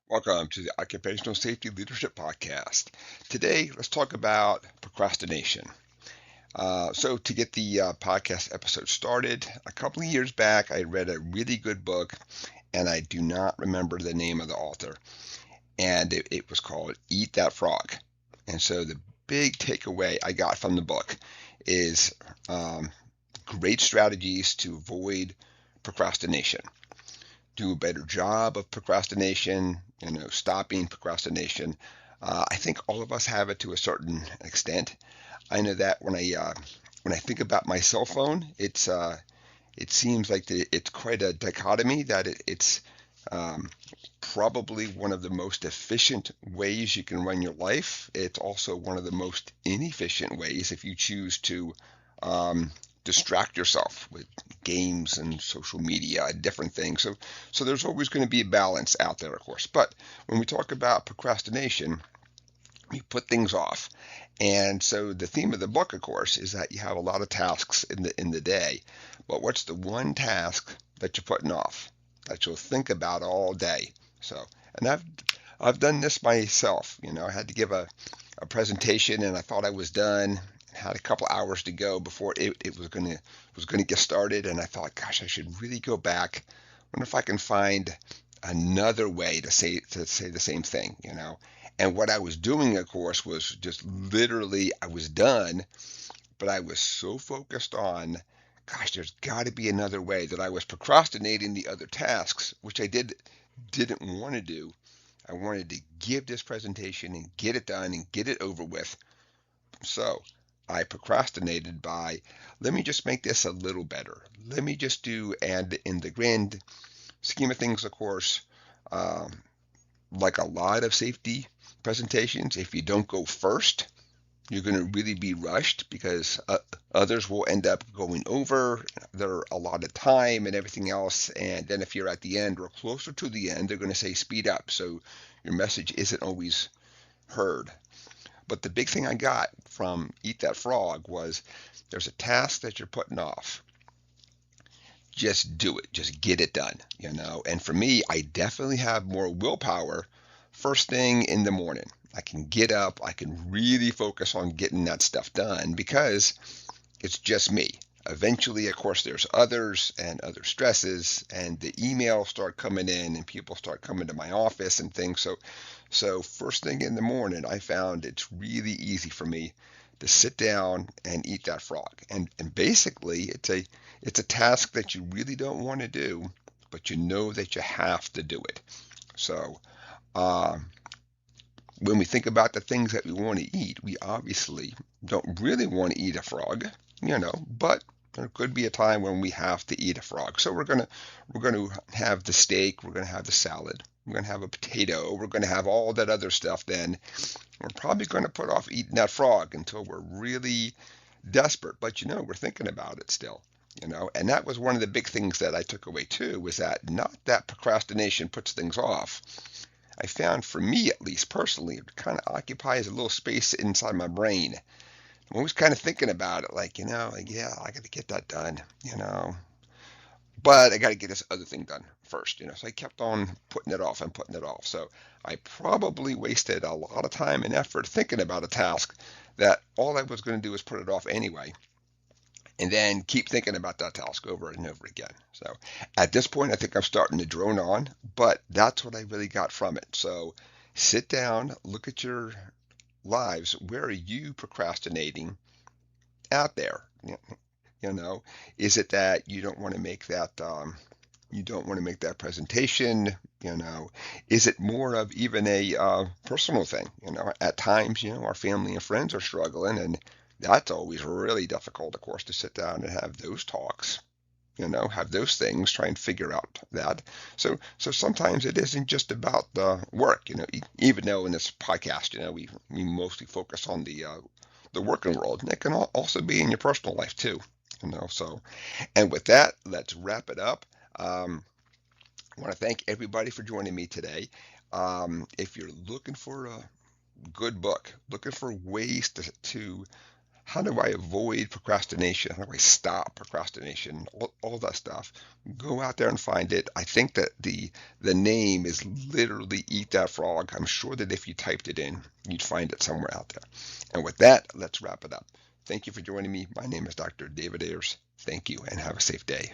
Welcome to the Occupational Safety Leadership Podcast. Today, let's talk about procrastination. So, to get the podcast episode started, a couple of years back, I read a really good book, and I do not remember the name of the author. And it was called Eat That Frog. And so, the big takeaway I got from the book is great strategies to avoid procrastination, do a better job of procrastination, stopping procrastination. I think all of us have it to a certain extent. I know that when I think about my cell phone, it seems like it's quite a dichotomy that it's um, probably one of the most efficient ways you can run your life. It's also one of the most inefficient ways if you choose to um, distract yourself with games and social media and different things. So there's always going to be a balance out there, of course. But when we talk about procrastination, we put things off. And so the theme of the book, of course, is that you have a lot of tasks in the day. But what's the one task that you're putting off that you'll think about all day? So, and I've done this myself. I had to give a presentation, and I thought I was done. Had a couple hours to go before it was gonna get started, and I thought, gosh, I should really go back. Wonder if I can find another way to say the same thing. And what I was doing, of course, was just literally I was done, but I was so focused on, gosh, there's got to be another way, that I was procrastinating the other tasks, which I didn't want to do. I wanted to give this presentation and get it done and get it over with. So I procrastinated by, let me just make this a little better. Let me just do, and in the grand scheme of things, of course, um, like a lot of safety presentations, if you don't go first, you're going to really be rushed because others will end up going over their allotted time and everything else. And then if you're at the end or closer to the end, they're going to say speed up. So your message isn't always heard. But the big thing I got from Eat That Frog was, there's a task that you're putting off. Just do it. Just get it done. And for me, I definitely have more willpower first thing in the morning. I can get up, I can really focus on getting that stuff done because it's just me. Eventually, of course, there's others and other stresses, and the emails start coming in, and people start coming to my office and things. So first thing in the morning, I found it's really easy for me to sit down and eat that frog. And basically, it's a task that you really don't want to do, but you know that you have to do it. So uh, when we think about the things that we want to eat, we obviously don't really want to eat a frog, but there could be a time when we have to eat a frog. So we're gonna have the steak, we're gonna have the salad, we're gonna have a potato, we're gonna have all that other stuff. Then we're probably gonna put off eating that frog until we're really desperate. But we're thinking about it still. And that was one of the big things that I took away too, was that not that procrastination puts things off. I found, for me at least personally, it kind of occupies a little space inside my brain. I'm always kind of thinking about it, like, yeah, I got to get that done, but I got to get this other thing done first. So I kept on putting it off and putting it off. So I probably wasted a lot of time and effort thinking about a task that all I was going to do was put it off anyway, and then keep thinking about that task over and over again. So at this point, I think I'm starting to drone on, but that's what I really got from it. So sit down, look at your lives. Where are you procrastinating out there? You know, is it that you don't want to make that presentation? Is it more of even a personal thing? At times, our family and friends are struggling, and that's always really difficult, of course, to sit down and have those talks. Have those things, try and figure out that. So sometimes it isn't just about the work. Even though in this podcast, we mostly focus on the working world, and it can also be in your personal life too. So, and with that, let's wrap it up. I want to thank everybody for joining me today. If you're looking for a good book, looking for ways to how do I avoid procrastination? How do I stop procrastination? All that stuff. Go out there and find it. I think that the name is literally Eat That Frog. I'm sure that if you typed it in, you'd find it somewhere out there. And with that, let's wrap it up. Thank you for joining me. My name is Dr. David Ayers. Thank you and have a safe day.